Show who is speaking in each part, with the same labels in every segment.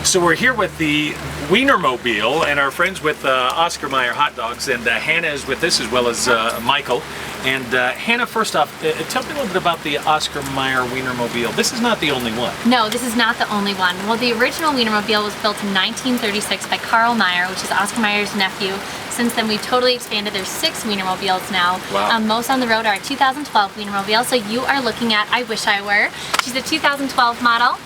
Speaker 1: So we're here with the Wienermobile and our friends with Oscar Mayer Hot Dogs, and Hannah is with us as well as Michael. And Hannah, first off, tell me a little bit about the Oscar Mayer Wienermobile. This is not the only one.
Speaker 2: No, this is not the only one. Well, the original Wienermobile was built in 1936 by Carl Mayer, which is Oscar Mayer's nephew. Since then, we've totally expanded. There's 6 Wienermobiles now.
Speaker 1: Wow.
Speaker 2: Most on the road are a 2012 Wienermobile, so you are looking at I Wish I Were. She's a 2012 model.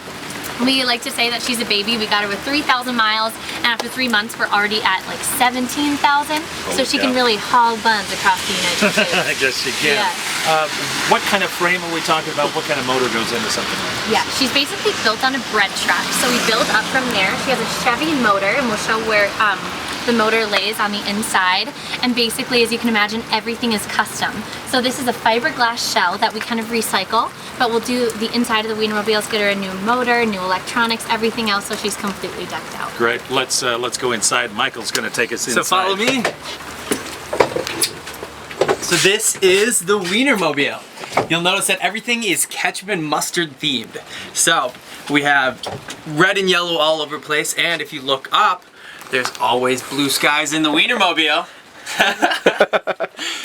Speaker 2: We like to say that she's a baby. We got her with 3,000 miles, and after 3 months, we're already at like 17,000. So she can really haul buns across the United States.
Speaker 1: I guess she can.
Speaker 2: Yeah.
Speaker 1: What kind of frame are we talking about? What kind of motor goes into something like this?
Speaker 2: Yeah, she's basically built on a bread truck. So we build up from there. She has a Chevy motor, and we'll show where the motor lays on the inside. And basically, as you can imagine, everything is custom. So this is a fiberglass shell that we kind of recycle, but we'll do the inside of the Wienermobiles, get her a new motor, new electronics, everything else, so she's completely decked out.
Speaker 1: Great. Let's go inside. Michael's going to take us inside.
Speaker 3: So follow me. So this is the Wienermobile. You'll notice that everything is ketchup and mustard themed. So we have red and yellow all over the place, and if you look up, there's always blue skies in the Wienermobile.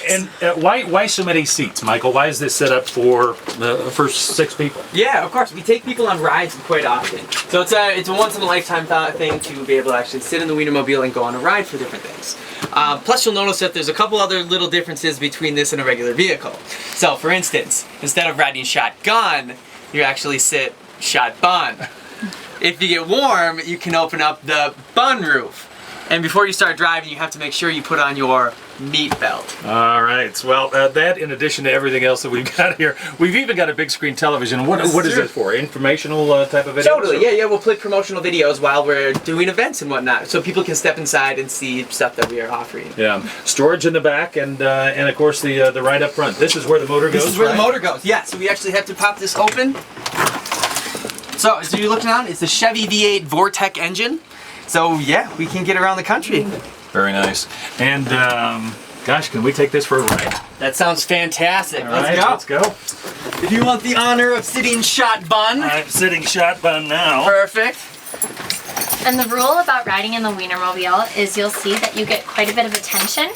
Speaker 1: And why so many seats, Michael? Why is this set up for the first 6 people?
Speaker 3: Yeah, of course. We take people on rides quite often. So it's a once in a lifetime thing to be able to actually sit in the Wienermobile and go on a ride for different things. Plus, you'll notice that there's a couple other little differences between this and a regular vehicle. So, for instance, instead of riding shotgun, you actually sit shotbun. If you get warm, you can open up the bun roof. And before you start driving, you have to make sure you put on your meat belt.
Speaker 1: All right. Well, that in addition to everything else that we've got here, we've even got a big screen television. What is this for? Informational type of video?
Speaker 3: Totally. Yeah. We'll play promotional videos while we're doing events and whatnot, so people can step inside and see stuff that we are offering.
Speaker 1: Yeah. Storage in the back, and of course the ride up front. This is where the motor goes.
Speaker 3: This is where the motor goes. Yeah. So we actually have to pop this open. So as you're looking on, it's the Chevy V8 Vortec engine. So yeah, we can get around the country.
Speaker 1: Very nice. And gosh, can we take this for a ride?
Speaker 3: That sounds fantastic.
Speaker 1: All
Speaker 3: Let's
Speaker 1: right,
Speaker 3: go.
Speaker 1: Let's go.
Speaker 3: If you want the honor of sitting shotgun.
Speaker 1: I'm sitting shotgun now.
Speaker 3: Perfect.
Speaker 2: And the rule about riding in the Wienermobile is you'll see that you get quite a bit of attention.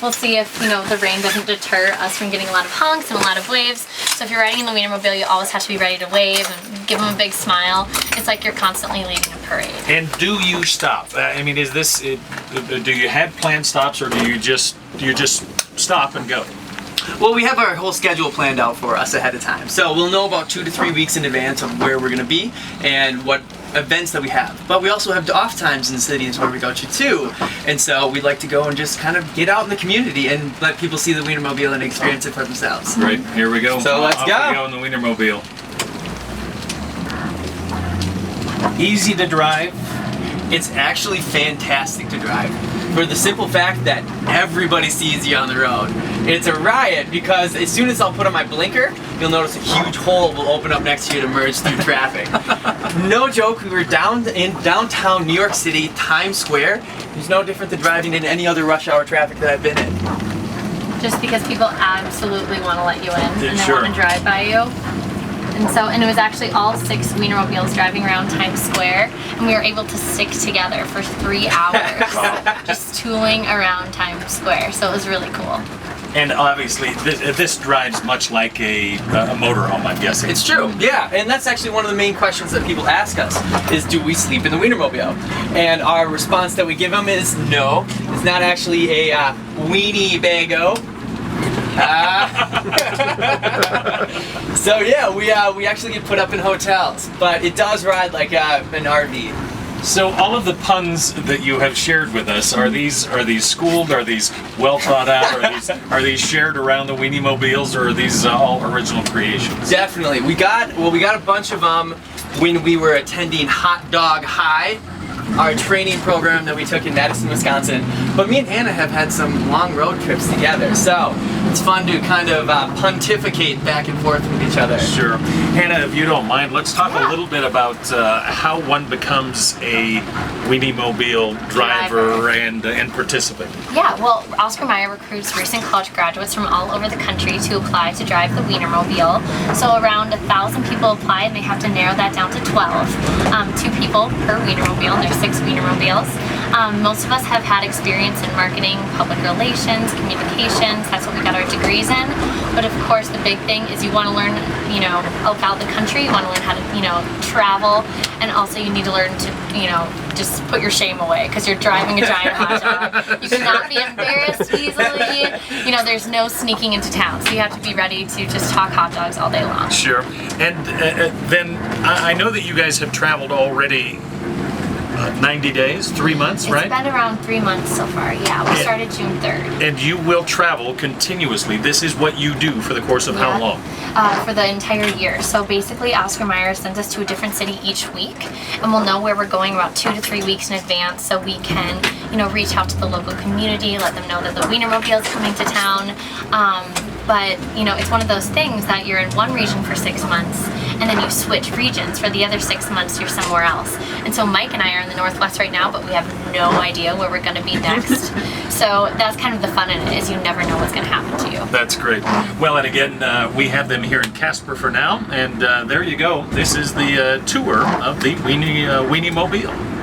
Speaker 2: We'll see if, the rain doesn't deter us from getting a lot of honks and a lot of waves. So if you're riding in the Wienermobile, you always have to be ready to wave and give them a big smile. It's like you're constantly leading a parade.
Speaker 1: And do you stop? I mean, is this? Do you have planned stops, or do you just stop and go?
Speaker 3: Well, we have our whole schedule planned out for us ahead of time. So we'll know about 2 to 3 weeks in advance of where we're going to be and what events that we have. But we also have off times in the cities where we go to too. And so we'd like to go and just kind of get out in the community and let people see the Wienermobile and experience it for themselves.
Speaker 1: Right, here we go.
Speaker 3: So let's go.
Speaker 1: Off we go in the Wienermobile. Easy to drive.
Speaker 3: It's actually fantastic to drive, for the simple fact that everybody sees you on the road. It's a riot because as soon as I'll put on my blinker, you'll notice a huge hole will open up next to you to merge through traffic. No joke, we were in downtown New York City, Times Square. It's no different than driving in any other rush hour traffic that I've been in.
Speaker 2: Just because people absolutely want to let you in and they
Speaker 1: sure.
Speaker 2: want to drive by you. And it was actually all 6 Wienermobiles driving around Times Square, and we were able to stick together for 3 hours, just tooling around Times Square. So it was really cool.
Speaker 1: And obviously, this drives much like a motorhome, I'm guessing.
Speaker 3: It's true, yeah. And that's actually one of the main questions that people ask us, is do we sleep in the Wienermobile? And our response that we give them is no. It's not actually a weenie bago. So yeah, we actually get put up in hotels, but it does ride like an RV.
Speaker 1: So all of the puns that you have shared with us, are these schooled? Are these well thought out? Are these shared around the Wienermobiles, or are these all original creations?
Speaker 3: Definitely. We got a bunch of them when we were attending Hot Dog High, our training program that we took in Madison, Wisconsin. But me and Hannah have had some long road trips together. So it's fun to kind of pontificate back and forth with each other.
Speaker 1: Sure. Hannah, if you don't mind, let's talk a little bit about how one becomes a Wienermobile driver and participant.
Speaker 2: Yeah, well, Oscar Mayer recruits recent college graduates from all over the country to apply to drive the Wienermobile. So around 1,000 people apply, and they have to narrow that down to 12. 2 people per Wienermobile, and there's 6 Wienermobiles. Most of us have had experience in marketing, public relations, communications. That's what we got our degrees in. But of course, the big thing is you want to learn, about the country. You want to learn how to, travel, and also you need to learn to, just put your shame away because you're driving a giant hot dog. You cannot be embarrassed easily. There's no sneaking into town, so you have to be ready to just talk hot dogs all day long.
Speaker 1: Sure. And then I know that you guys have traveled already 90 days, 3 months, right?
Speaker 2: It's been around 3 months so far, yeah. We started June 3rd.
Speaker 1: And you will travel continuously. This is what you do for the course of how long?
Speaker 2: For the entire year. So basically, Oscar Mayer sends us to a different city each week, and we'll know where we're going about 2 to 3 weeks in advance, so we can, reach out to the local community, let them know that the Wienermobile is coming to town. But, it's one of those things that you're in one region for 6 months, and then you switch regions. For the other 6 months, you're somewhere else. And so Mike and I are in the Northwest right now, but we have no idea where we're going to be next. So that's kind of the fun in it, is you never know what's going to happen to you.
Speaker 1: That's great. Well, and again, we have them here in Casper for now, and there you go. This is the tour of the Wienermobile.